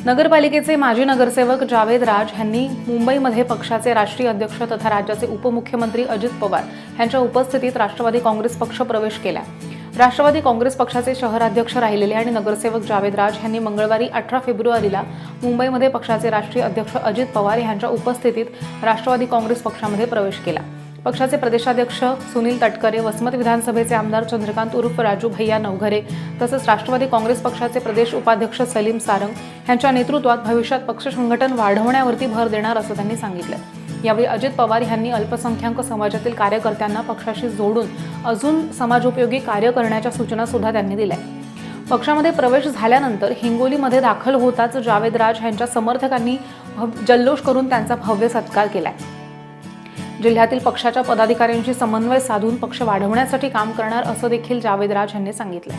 नगरपालिकेचे माजी नगरसेवक जावेद राज यांनी मुंबईमध्ये पक्षाचे राष्ट्रीय अध्यक्ष तथा राज्याचे उपमुख्यमंत्री अजित पवार यांच्या उपस्थितीत राष्ट्रवादी काँग्रेस पक्ष प्रवेश केला। राष्ट्रवादी काँग्रेस पक्षाचे शहराध्यक्ष राहिलेले आणि नगरसेवक जावेद राज यांनी मंगळवारी 18 फेब्रुवारीला मुंबईमध्ये पक्षाचे राष्ट्रीय अध्यक्ष अजित पवार यांच्या उपस्थितीत राष्ट्रवादी काँग्रेस पक्षामध्ये प्रवेश केला। पक्षाचे प्रदेशाध्यक्ष सुनील तटकरे, वसमत विधानसभेचे आमदार चंद्रकांत उर्फ राजू भैया नवघरे तसेच राष्ट्रवादी काँग्रेस पक्षाचे प्रदेश उपाध्यक्ष सलीम सारंग यांच्या नेतृत्वात भविष्यात पक्ष संघटन वाढवण्यावरती भर देणार असं त्यांनी सांगितलं। यावेळी अजित पवार यांनी अल्पसंख्याक समाजातील कार्यकर्त्यांना पक्षाशी जोडून अजून समाजोपयोगी कार्य करण्याच्या सूचना सुद्धा त्यांनी दिल्या। पक्षामध्ये प्रवेश झाल्यानंतर हिंगोलीमध्ये दाखल होताच जावेद राज यांच्या समर्थकांनी जल्लोष करून त्यांचा भव्य सत्कार केलाय। जिल्ह्यातील पक्षाच्या पदाधिकाऱ्यांशी समन्वय साधून पक्ष वाढवण्यासाठी काम करणार असं देखील जावेद राज यांनी सांगितलं।